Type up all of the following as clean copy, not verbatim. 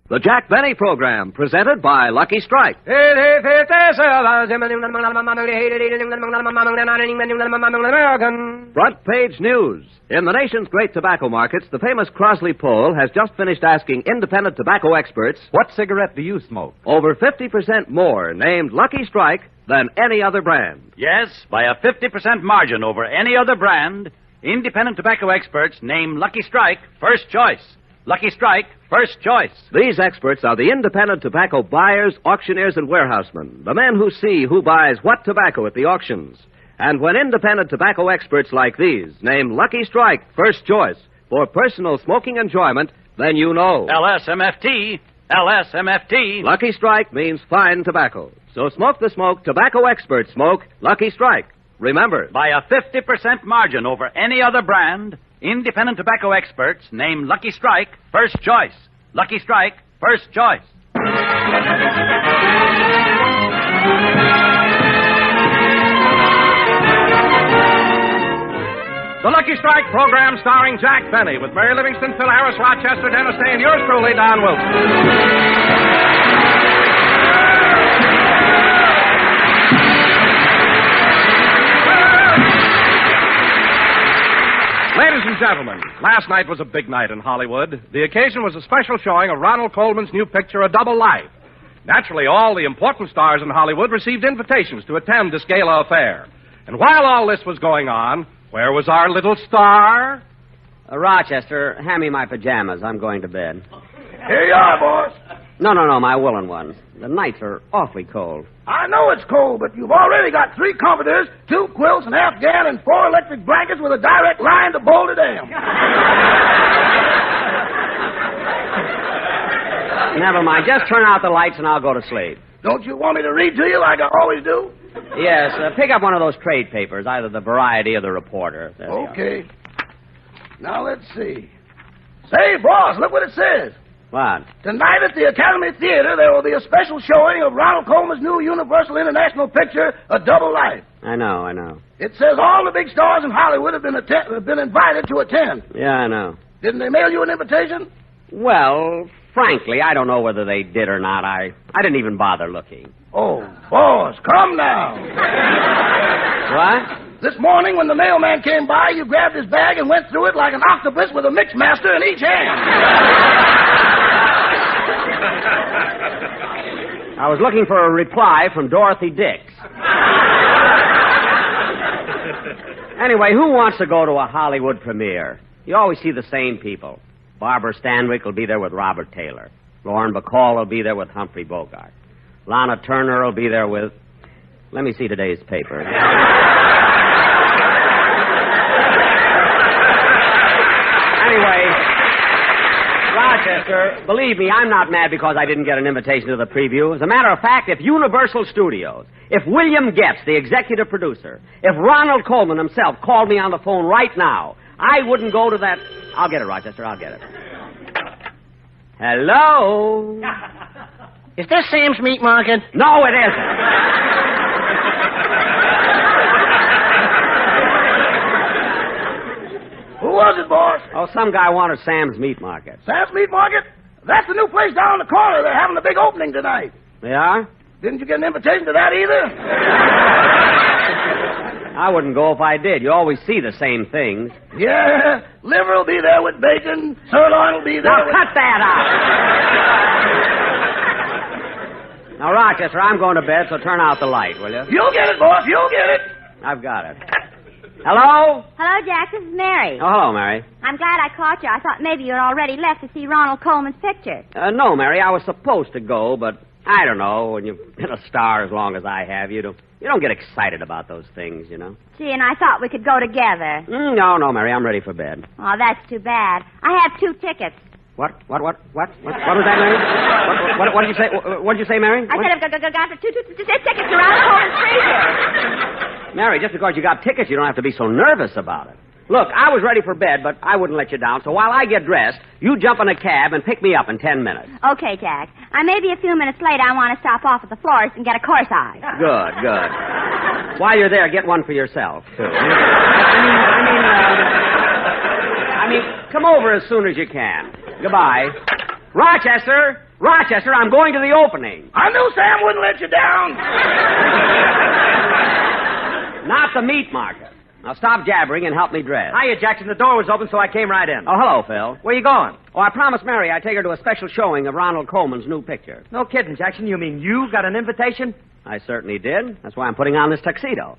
The Jack Benny Program, presented by Lucky Strike. Front page news. In the nation's great tobacco markets, the famous Crosley poll has just finished asking independent tobacco experts, what cigarette do you smoke? Over 50% more named Lucky Strike than any other brand. Yes, by a 50% margin over any other brand, independent tobacco experts name Lucky Strike first choice. Lucky Strike, first choice. These experts are the independent tobacco buyers, auctioneers, and warehousemen, the men who see who buys what tobacco at the auctions. And when independent tobacco experts like these name Lucky Strike first choice for personal smoking enjoyment, then you know. LSMFT, LSMFT. Lucky Strike means fine tobacco. So smoke the smoke tobacco experts smoke Lucky Strike. Remember, by a 50% margin over any other brand, independent tobacco experts name Lucky Strike first choice. Lucky Strike, first choice. The Lucky Strike program starring Jack Benny with Mary Livingston, Phil Harris, Rochester, Dennis Day, and yours truly, Don Wilson. Ladies and gentlemen, last night was a big night in Hollywood. The occasion was a special showing of Ronald Colman's new picture, A Double Life. Naturally, all the important stars in Hollywood received invitations to attend this gala affair. And while all this was going on, where was our little star? Rochester, hand me my pajamas. I'm going to bed. Here you are, boss. No, my woolen ones. The nights are awfully cold. I know it's cold, but you've already got 3 comforters, 2 quilts, an Afghan, and 4 electric blankets with a direct line to Boulder Dam. Never mind. Just turn out the lights and I'll go to sleep. Don't you want me to read to you like I always do? Yes, pick up one of those trade papers, either the Variety or the Reporter. There okay. Now, let's see. Say, boss, look what it says. What? Tonight at the Academy Theater, there will be a special showing of Ronald Colman's new Universal International picture, A Double Life. I know. It says all the big stars in Hollywood have been invited to attend. Yeah, I know. Didn't they mail you an invitation? Well, frankly, I don't know whether they did or not. I didn't even bother looking. Oh, boss, come now. What? This morning when the mailman came by, you grabbed his bag and went through it like an octopus with a mixmaster in each hand. I was looking for a reply from Dorothy Dix. Anyway, who wants to go to a Hollywood premiere? You always see the same people. Barbara Stanwyck will be there with Robert Taylor. Lauren Bacall will be there with Humphrey Bogart. Lana Turner will be there with... Let me see today's paper. Anyway, Rochester, believe me, I'm not mad because I didn't get an invitation to the preview. As a matter of fact, if Universal Studios, if William Getz, the executive producer, if Ronald Colman himself called me on the phone right now, I wouldn't go to that... I'll get it, Rochester, I'll get it. Hello? Is this Sam's Meat Market? No, it isn't. Who was it, boss? Oh, some guy wanted Sam's Meat Market. Sam's Meat Market? That's the new place down the corner. They're having a big opening tonight. They are? Didn't you get an invitation to that either? I wouldn't go if I did. You always see the same things. Yeah, liver will be there with bacon. Sirloin will be there Now cut that out. Now, Rochester, I'm going to bed, so turn out the light, will you? You'll get it, boss. You'll get it. I've got it. Hello? Hello, Jack. This is Mary. Oh, hello, Mary. I'm glad I caught you. I thought maybe you had already left to see Ronald Colman's picture. No, Mary. I was supposed to go, but I don't know. When you've been a star as long as I have, you don't get excited about those things, you know. Gee, and I thought we could go together. No, Mary. I'm ready for bed. Oh, that's too bad. I have 2 tickets. What was that, Mary? What did you say? What did you say, Mary? I said I've got 2 tickets to Ronald Colman's picture. Mary, just because you got tickets, you don't have to be so nervous about it. Look, I was ready for bed, but I wouldn't let you down, so while I get dressed, you jump in a cab and pick me up in 10 minutes. Okay, Jack. I may be a few minutes late. I want to stop off at the florist and get a corsage. Good. While you're there, get one for yourself, too. I mean, come over as soon as you can. Goodbye. Rochester! Rochester, I'm going to the opening. I knew Sam wouldn't let you down. Not the meat market. Now stop jabbering and help me dress. Hiya, Jackson. The door was open, so I came right in. Oh, hello, Phil. Where you going? Oh, I promised Mary I'd take her to a special showing of Ronald Colman's new picture. No kidding, Jackson. You mean you got an invitation? I certainly did. That's why I'm putting on this tuxedo.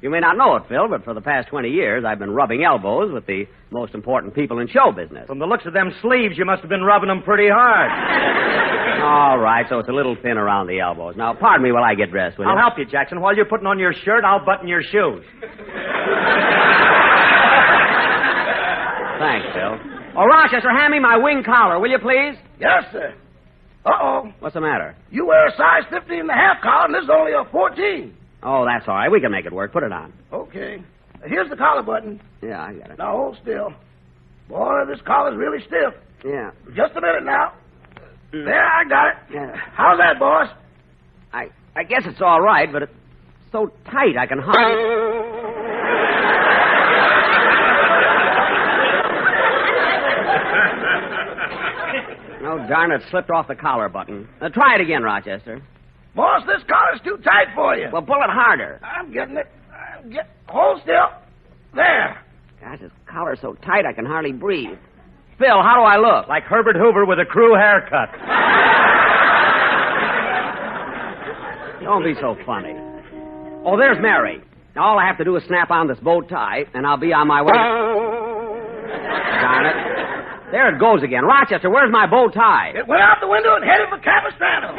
You may not know it, Phil, but for the past 20 years, I've been rubbing elbows with the most important people in show business. From the looks of them sleeves, you must have been rubbing them pretty hard. All right, so it's a little thin around the elbows. Now, pardon me while I get dressed, will you? I'll help you, Jackson. While you're putting on your shirt, I'll button your shoes. Thanks, Phil. Oh, Rochester, hand me my wing collar, will you, please? Yes, sir. Uh-oh. What's the matter? You wear a size 15 and a half collar, and this is only a 14. Oh, that's all right. We can make it work. Put it on. Okay. Here's the collar button. Yeah, I got it. Now, hold still. Boy, this collar's really stiff. Yeah. Just a minute now. There, I got it. Yeah. How's that, boss? I guess it's all right, but it's so tight I can hardly... Oh, darn it, slipped off the collar button. Try it again, Rochester. Boss, this collar's too tight for you. Well, pull it harder. I'm getting it. Hold still. There. Gosh, this collar's so tight I can hardly breathe. Phil, how do I look? Like Herbert Hoover with a crew haircut. Don't be so funny. Oh, there's Mary. Now, all I have to do is snap on this bow tie, and I'll be on my way. Darn it. There it goes again. Rochester, where's my bow tie? It went out the window and headed for Capistrano.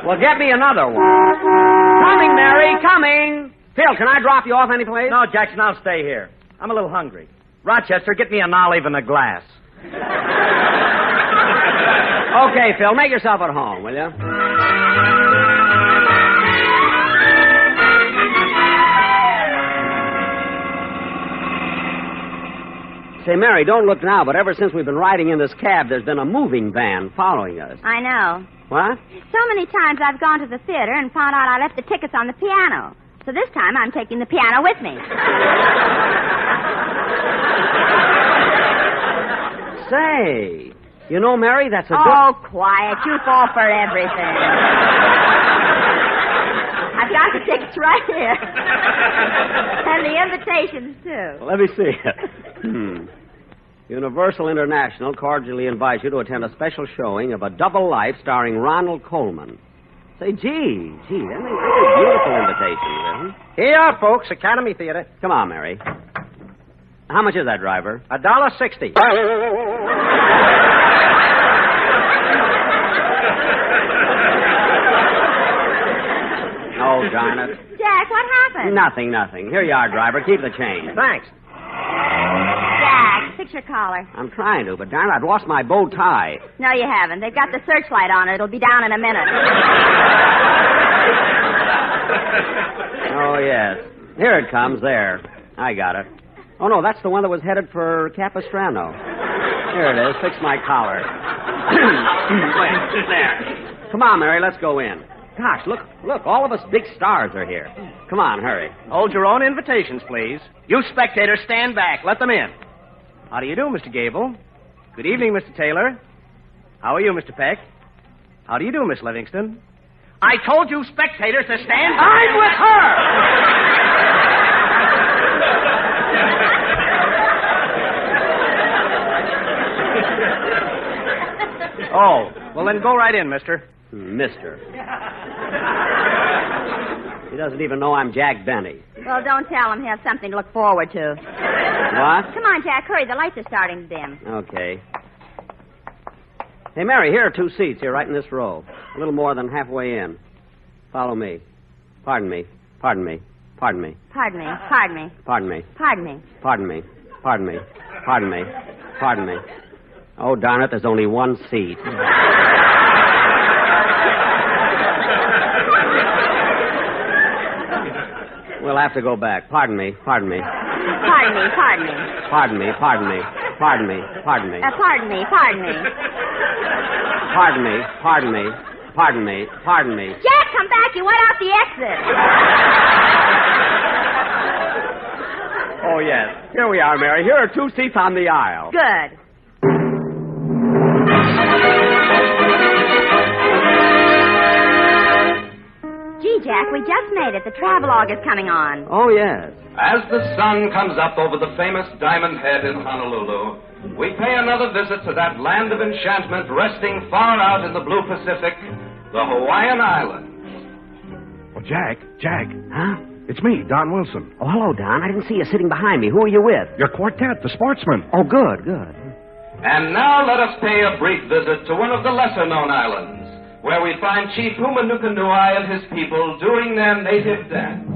Well, get me another one. Coming, Mary, coming. Phil, can I drop you off any place? No, Jackson, I'll stay here. I'm a little hungry. Rochester, get me an olive and a glass. Okay, Phil, make yourself at home, will you? Say, Mary, don't look now, but ever since we've been riding in this cab, there's been a moving van following us. I know. What? So many times I've gone to the theater and found out I left the tickets on the piano. So this time I'm taking the piano with me. Say, you know, Mary, that's a Oh, quiet. You fall for everything. I've got the tickets right here. And the invitations, too. Let me see it. Universal International cordially invites you to attend a special showing of A Double Life starring Ronald Colman. Say, gee, they're really beautiful invitations, isn't it? Here you are, folks. Academy Theater. Come on, Mary. How much is that, driver? $1.60. Oh, darn it. Jack, what happened? Nothing. Here you are, driver. Keep the change. Thanks. Jack, fix your collar. I'm trying to, but darn it, I've lost my bow tie. No, you haven't. They've got the searchlight on it. It'll be down in a minute. Oh, yes. Here it comes. There. I got it. Oh, no, that's the one that was headed for Capistrano. Here it is. Fix my collar. There. Come on, Mary. Let's go in. Gosh, look. All of us big stars are here. Come on, hurry. Hold your own invitations, please. You spectators, stand back. Let them in. How do you do, Mr. Gable? Good evening, Mr. Taylor. How are you, Mr. Peck? How do you do, Miss Livingston? I told you spectators to stand back. I'm with her! Oh, well, then go right in, mister. Mister. He doesn't even know I'm Jack Benny. Well, don't tell him. He'll have something to look forward to. What? Come on, Jack. Hurry. The lights are starting to dim. Okay. Hey, Mary, here are 2 seats here, right in this row. A little more than halfway in. Follow me. Pardon me. Pardon me. Pardon me. Pardon me. Pardon me. Pardon me. Pardon me. Pardon me. Pardon me. Pardon me. Oh, darn it, there's only 1 seat. We'll have to go back. Pardon me. Pardon me. Pardon me. Pardon me. Pardon me. Pardon me. Pardon me. Pardon me. Pardon me. Pardon me. Pardon me. Pardon me. Pardon me. Pardon me. Jack, come back. You went out the exit. Oh, yes. Here we are, Mary. Here are 2 seats on the aisle. Good. Gee, Jack, we just made it. The travelogue is coming on. Oh, yes. As the sun comes up over the famous Diamond Head in Honolulu, we pay another visit to that land of enchantment resting far out in the blue Pacific, the Hawaiian Islands. Well, Jack. Huh? It's me, Don Wilson. Oh, hello, Don. I didn't see you sitting behind me. Who are you with? Your quartet, the Sportsmen. Oh, good. And now let us pay a brief visit to one of the lesser-known islands, where we find Chief Humanukanuai and his people doing their native dance.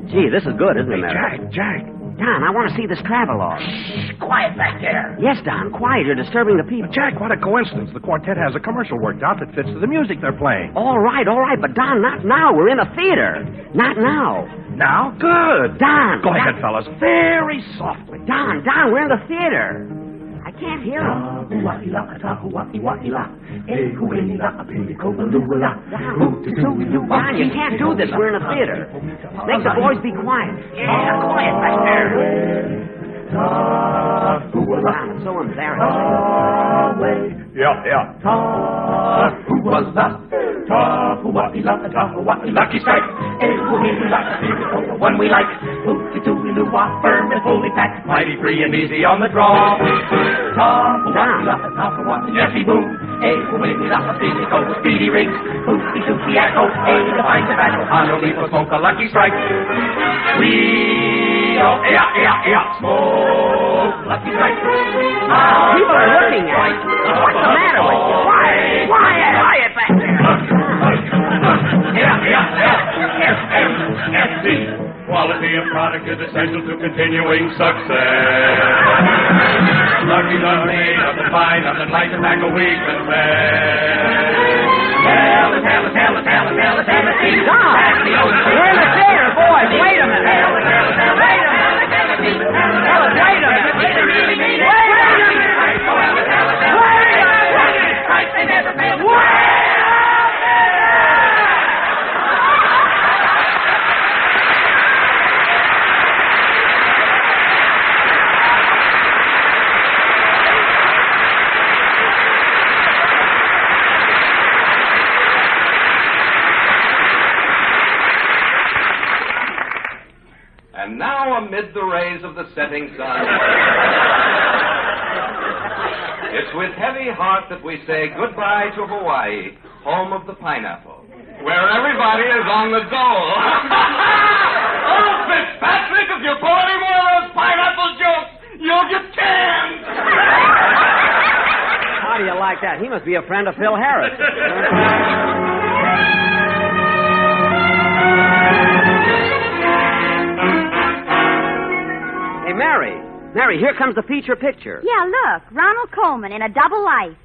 Gee, this is good, isn't it, Mary? Jack. Don, I want to see this travelogue. Shh, quiet back there. Yes, Don, quiet. You're disturbing the people. Jack, what a coincidence. The quartet has a commercial worked out that fits to the music they're playing. All right. But Don, not now. We're in a theater. Not now. Now? Good. Don. Go ahead, fellas. Very softly. Don, we're in the theater. I can't hear him. Don, you can't do this. We're in a theater. Make the boys be quiet. Yeah, quiet back there. Don, it's so embarrassing. Yeah. Who was that? Lucky Strike. The one we like. Ookie-dookie-loo-wah, firm and fully packed. Mighty free and easy on the draw. Jeffy Boom. Speedy Riggs. Ookie-dookie Echo. The fine tobacco. Honolulu smoke a Lucky Strike. Smoke Lucky Strike. People are looking at us. What's the matter with you? Quiet back there. FFFFC. Quality of product is essential to continuing success. Lucky's are made of the fine, of the light tobacco we confess. Tell it. We're in the theater, boys. Wait a minute. And now, amid the rays of the setting sun, it's with heavy heart that we say goodbye to Hawaii, home of the pineapple, where everybody is on the dole. Oh, Fitzpatrick, if you pull any more of those pineapple jokes, you'll get canned. How do you like that? He must be a friend of Phil Harris. Hey, Mary, here comes the feature picture. Yeah, look. Ronald Colman in a double life.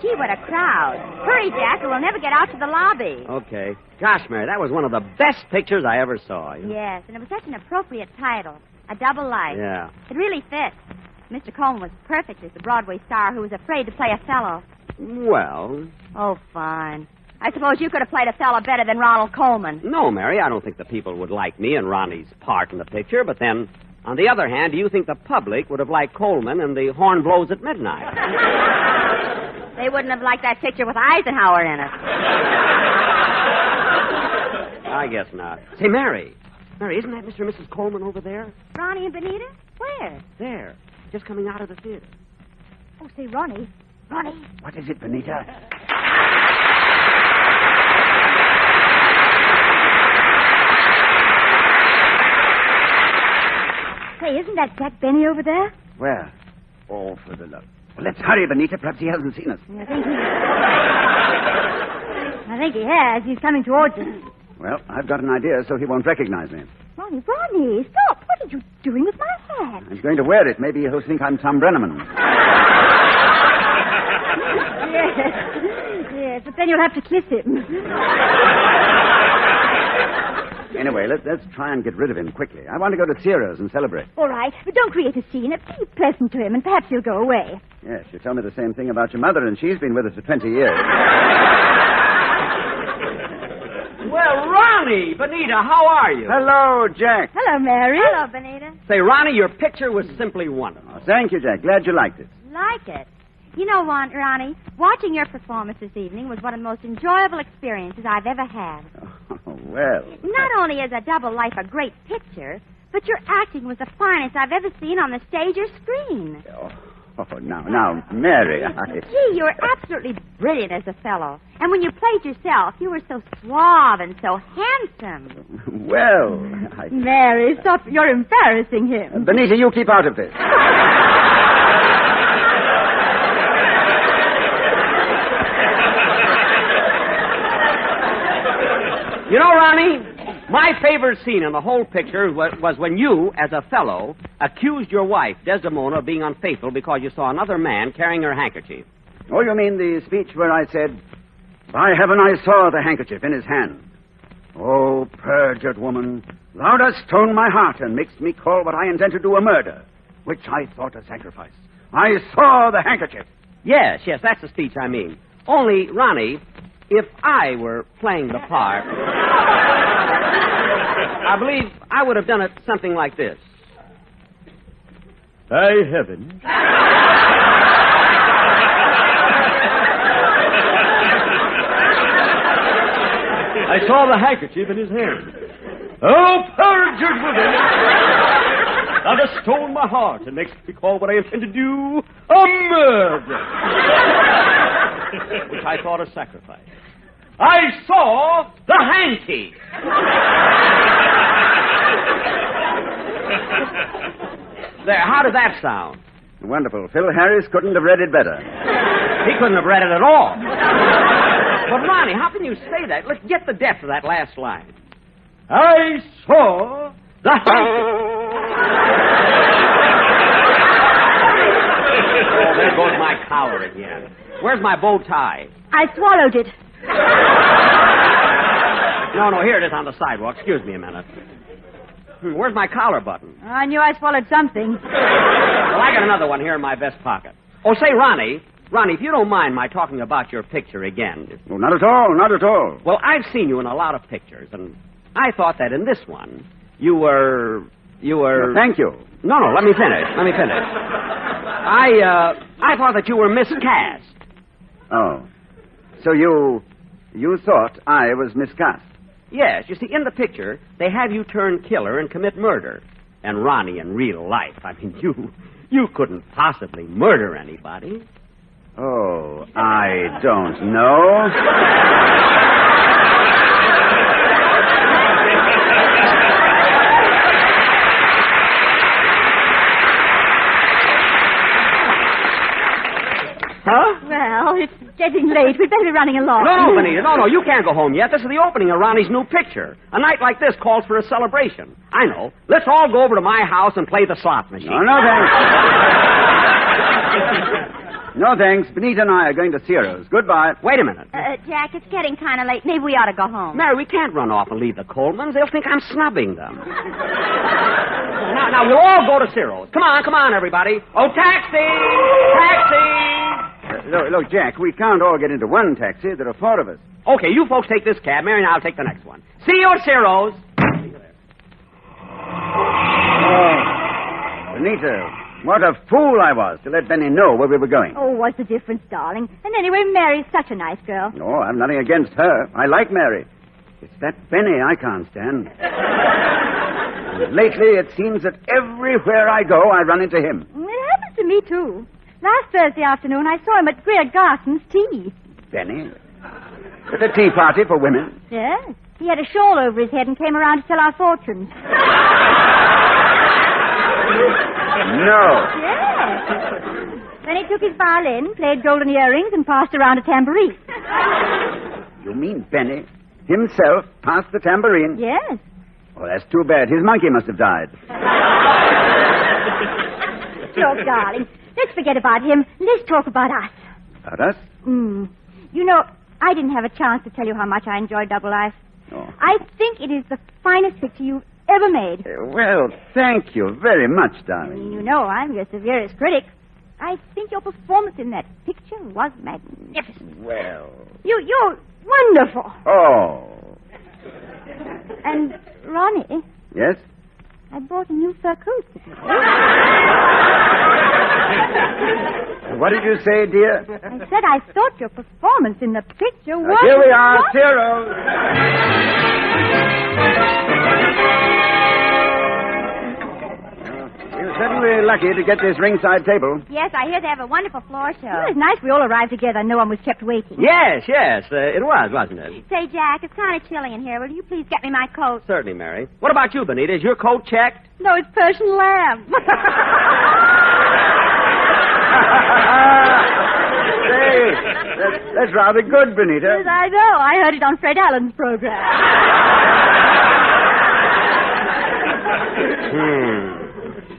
Gee, what a crowd. Hurry, Jack, or we'll never get out to the lobby. Okay. Gosh, Mary, that was one of the best pictures I ever saw. Yes, and it was such an appropriate title. A double life. Yeah. It really fits. Mr. Colman was perfect as the Broadway star who was afraid to play a fellow. Well... Oh, fine. I suppose you could have played a fella better than Ronald Colman. No, Mary, I don't think the people would like me and Ronnie's part in the picture, but then, on the other hand, do you think the public would have liked Colman and the Horn Blows at Midnight? They wouldn't have liked that picture with Eisenhower in it. I guess not. Say, Mary, isn't that Mr. and Mrs. Colman over there? Ronnie and Benita? Where? There, just coming out of the theater. Oh, say, Ronnie. What is it, Benita? Say, isn't that Jack Benny over there? Where? Oh, for the love. Well, let's hurry, Benita. Perhaps he hasn't seen us. I think he has. He's coming towards us. Well, I've got an idea so he won't recognize me. Ronnie, stop. What are you doing with my hat? I'm going to wear it. Maybe he'll think I'm Tom Brenneman. Yes, but then you'll have to kiss him. Anyway, let's try and get rid of him quickly. I want to go to Ciro's and celebrate. All right, but don't create a scene. Be pleasant to him, and perhaps he'll go away. Yes, you told me the same thing about your mother, and she's been with us for 20 years. Well, Ronnie, Benita, how are you? Hello, Jack. Hello, Mary. Hello, Benita. Say, Ronnie, your picture was simply wonderful. Oh, thank you, Jack. Glad you liked it. Like it. You know, Ronnie, watching your performance this evening was one of the most enjoyable experiences I've ever had. Oh, well. Not only is A Double Life a great picture, but your acting was the finest I've ever seen on the stage or screen. Now, Mary, Gee, you were absolutely brilliant as a fellow. And when you played yourself, you were so suave and so handsome. Well, Mary, stop. You're embarrassing him. Benita, you keep out of this. You know, Ronnie, my favorite scene in the whole picture was when you, as a fellow, accused your wife, Desdemona, of being unfaithful because you saw another man carrying her handkerchief. Oh, you mean the speech where I said, "By heaven, I saw the handkerchief in his hand. Oh, perjured woman, thou dost stone my heart and makest me call what I intend to do a murder, which I thought a sacrifice. I saw the handkerchief." Yes, that's the speech I mean. Only, Ronnie, if I were playing the part, I believe I would have done it something like this. By heaven. I saw the handkerchief in his hand. Oh, perjured woman! Thou dost stone my heart and makes me call what I intend to do a murder. Which I thought a sacrifice. I saw the hanky. There, how did that sound? Wonderful. Phil Harris couldn't have read it better. He couldn't have read it at all. But, Ronnie, how can you say that? Let's get the depth of that last line. I saw the hanky. Oh, there goes my collar again. Where's my bow tie? I swallowed it. No, here it is on the sidewalk. Excuse me a minute. Where's my collar button? I knew I swallowed something. Well, I got another one here in my vest pocket. Oh, say, Ronnie, if you don't mind my talking about your picture again. Oh, not at all. Well, I've seen you in a lot of pictures, and I thought that in this one, you were... Well, thank you. No, let me finish. I thought that you were miscast. Oh. So you thought I was miscast? Yes. You see, in the picture, they have you turn killer and commit murder. And Ronnie, in real life, I mean, you couldn't possibly murder anybody. Oh, I don't know. Huh? Well, it's getting late. We'd better be running along. No, Benita. No, you can't go home yet. This is the opening of Ronnie's new picture. A night like this calls for a celebration. I know. Let's all go over to my house and play the slot machine. No, thanks. No, thanks. Benita and I are going to Ciro's. Goodbye. Wait a minute. Jack, it's getting kind of late. Maybe we ought to go home. Mary, we can't run off and leave the Colmans. They'll think I'm snubbing them. Now, we'll all go to Ciro's. Come on, everybody. Oh, taxi! Look, Jack, we can't all get into one taxi. There are 4 of us. Okay, you folks take this cab, Mary, and I'll take the next one. See you at Ciro's. Oh, Benita, what a fool I was to let Benny know where we were going. Oh, what's the difference, darling? And anyway, Mary's such a nice girl. No, I've nothing against her. I like Mary. It's that Benny I can't stand. Lately, it seems that everywhere I go, I run into him. It happens to me, too. Last Thursday afternoon, I saw him at Greer Garson's tea. Benny? At a tea party for women? Yes. He had a shawl over his head and came around to tell our fortunes. No. Yes. Then he took his violin, played golden earrings, and passed around a tambourine. You mean Benny himself passed the tambourine? Yes. Oh, that's too bad. His monkey must have died. Look, darling, let's forget about him. Let's talk about us. About us? You know, I didn't have a chance to tell you how much I enjoyed Double Life. Oh, I think it is the finest picture you've ever made. Well, thank you very much, darling. You know I'm your severest critic. I think your performance in that picture was magnificent. Well... You're wonderful. Oh. And, Ronnie... Yes? I bought a new fur coat today. What did you say, dear? I said I thought your performance in the picture was... Here we are, Cyril. You're certainly lucky to get this ringside table. Yes, I hear they have a wonderful floor show. It was nice we all arrived together and no one was kept waiting. Yes, it was, wasn't it? Say, Jack, it's kind of chilly in here. Will you please get me my coat? Certainly, Mary. What about you, Benita? Is your coat checked? No, it's Persian lamb. Say, that's rather good, Benita. Yes, I know. I heard it on Fred Allen's program.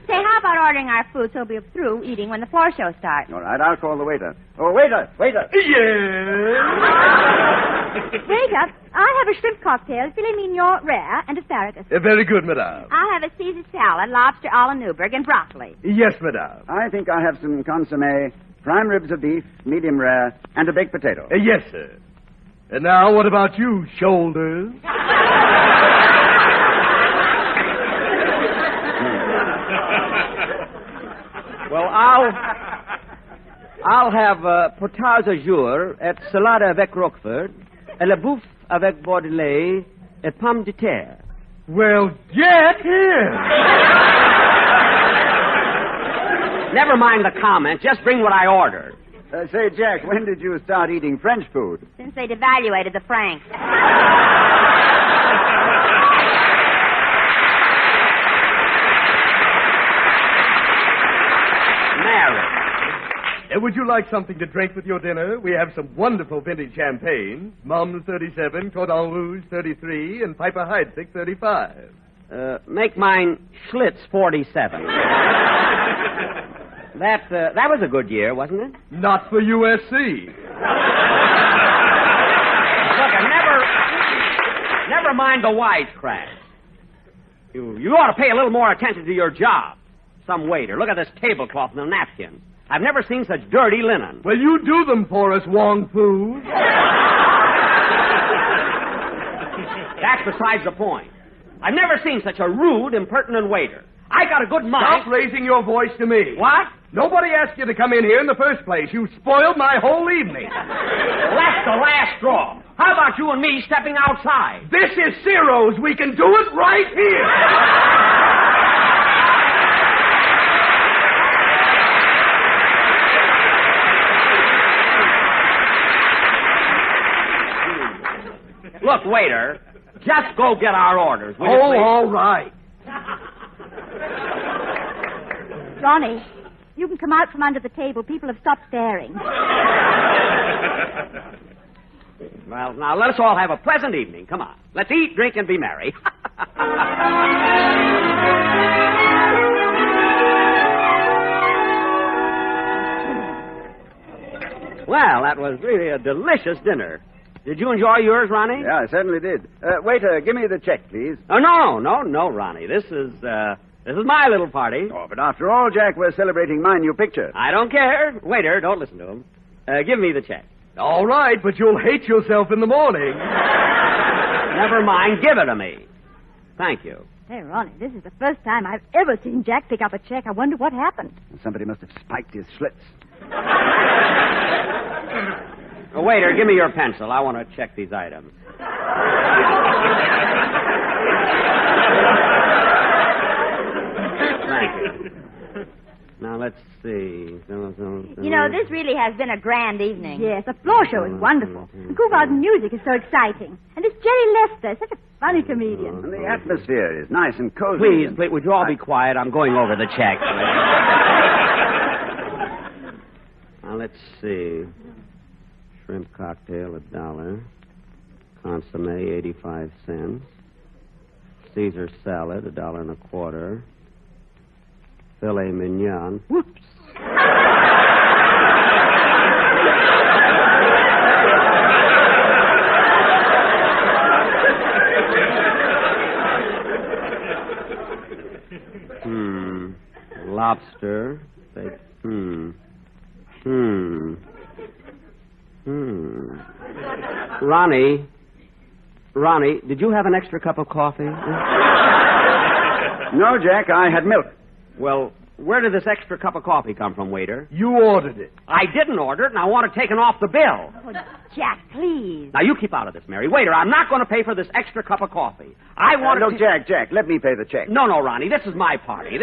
Say, how about ordering our food so we'll be through eating when the floor show starts? All right, I'll call the waiter. Oh, waiter. Yes. Waiter, I'll have a shrimp cocktail, filet mignon rare, and asparagus. Very good, madame. I'll have a Caesar salad, lobster a la Newburg, and broccoli. Yes, madame. I think I'll have some consomme, prime ribs of beef, medium rare, and a baked potato. Yes, sir. And now, what about you, shoulders? Well, I'll have potage à jour et salade avec roquefort, et la bouffe avec bordelais et pomme de terre. Well, get here. Never mind the comment. Just bring what I ordered. Say, Jack, when did you start eating French food? Since they devaluated the franc. Would you like something to drink with your dinner? We have some wonderful vintage champagne. Mum's 37, Cordon Rouge 33, and Piper Heidsieck 35. Make mine Schlitz 47. That was a good year, wasn't it? Not for USC. Look, never mind the wisecracks. You ought to pay a little more attention to your job. Some waiter. Look at this tablecloth and the napkins. I've never seen such dirty linen. Well, you do them for us, Wong Fu. That's besides the point. I've never seen such a rude, impertinent waiter. I got a good mind. Stop raising your voice to me. What? Nobody asked you to come in here in the first place. You spoiled my whole evening. That's the last straw. How about you and me stepping outside? This is Ciro's. We can do it right here. Look, waiter, just go get our orders. Will you, Oh, please? all right. Ronnie, you can come out from under the table. People have stopped staring. Well, now let us all have a pleasant evening. Come on. Let's eat, drink, and be merry. Well, that was really a delicious dinner. Did you enjoy yours, Ronnie? Yeah, I certainly did. Waiter, give me the check, please. Oh, no, Ronnie. This is my little party. Oh, but after all, Jack, we're celebrating my new picture. I don't care. Waiter, don't listen to him. Give me the check. All right, but you'll hate yourself in the morning. Never mind. Give it to me. Thank you. Hey, Ronnie, this is the first time I've ever seen Jack pick up a check. I wonder what happened. Somebody must have spiked his Schlitz. Oh, waiter, give me your pencil. I want to check these items. Thank you. Now, let's see. You know, this really has been a grand evening. Yes, the floor show is wonderful. The Cougars' music is so exciting. And this Jerry Lester is such a funny comedian. And the atmosphere is nice and cozy. Please, would you all be quiet? I'm going over the check. Now, let's see. Shrimp cocktail, $1. Consomme, 85 cents. Caesar salad, $1.25. Filet mignon. Whoops. Ronnie, did you have an extra cup of coffee? No, Jack, I had milk. Well, where did this extra cup of coffee come from, waiter? You ordered it. I didn't order it, and I want it taken off the bill. Oh, Jack, please. Now, you keep out of this, Mary. Waiter, I'm not going to pay for this extra cup of coffee. I want No, Jack, let me pay the check. No, Ronnie, this is my party.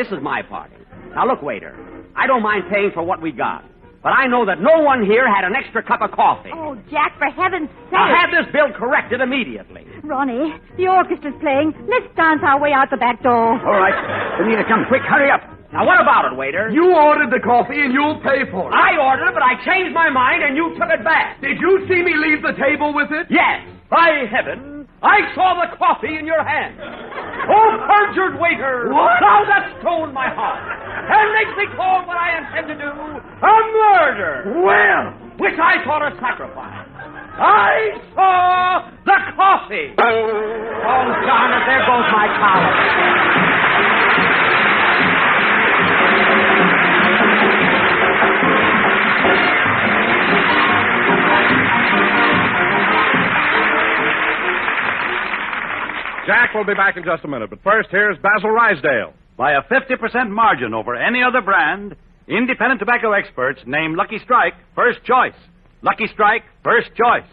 Now, look, waiter, I don't mind paying for what we got, but I know that no one here had an extra cup of coffee. Oh, Jack, for heaven's sake. Now, have this bill corrected immediately. Ronnie, the orchestra's playing. Let's dance our way out the back door. All right. Benita, come quick. Hurry up. Now, what about it, waiter? You ordered the coffee and you'll pay for it. I ordered it, but I changed my mind and you took it back. Did you see me leave the table with it? Yes. By heaven, I saw the coffee in your hand. Oh, perjured waiter! What? Thou dost stole my heart and makes me call what I intend to do a murder. Well, which I thought a sacrifice. I saw the coffee. Oh, darn it, there goes my collar. Jack will be back in just a minute, but first, here's Basil Rysdale. By a 50% margin over any other brand, independent tobacco experts name Lucky Strike first choice. Lucky Strike, first choice.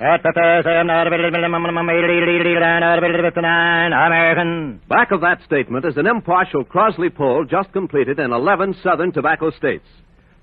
American. Back of that statement is an impartial Crosley poll just completed in 11 southern tobacco states.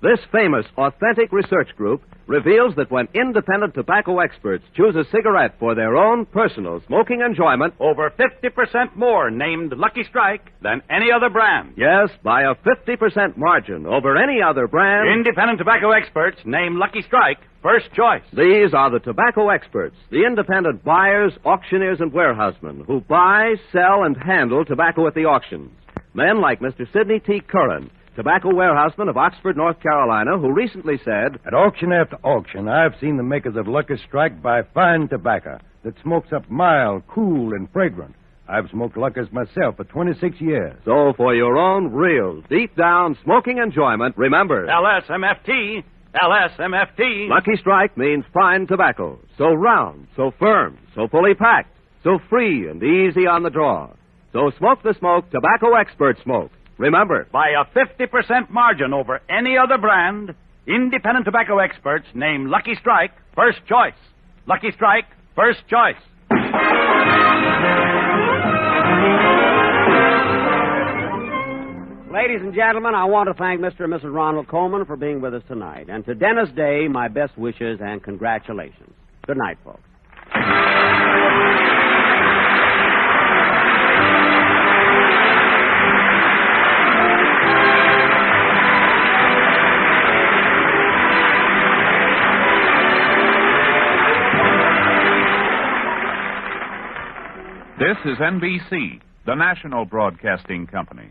This famous, authentic research group reveals that when independent tobacco experts choose a cigarette for their own personal smoking enjoyment, Over 50% more named Lucky Strike than any other brand. yes, by a 50% margin over any other brand, Independent tobacco experts name Lucky Strike first choice. these are the tobacco experts, the independent buyers, auctioneers, and warehousemen who buy, sell, and handle tobacco at the auctions. Men like Mr. Sidney T. Curran, tobacco warehouseman of Oxford, North Carolina, who recently said, At auction after auction, I've seen the makers of Lucky Strike buy fine tobacco that smokes up mild, cool, and fragrant. I've smoked Lucky's myself for 26 years. so for your own real, deep-down smoking enjoyment, remember, LSMFT. LSMFT. Lucky Strike means fine tobacco, so round, so firm, so fully packed, so free and easy on the draw. So smoke the smoke tobacco experts smoke. Remember, By a 50% margin over any other brand, independent tobacco experts name Lucky Strike first choice. Lucky Strike, first choice. Ladies and gentlemen, I want to thank Mr. and Mrs. Ronald Colman for being with us tonight. And to Dennis Day, my best wishes and congratulations. Good night, folks. This is NBC, the national broadcasting company.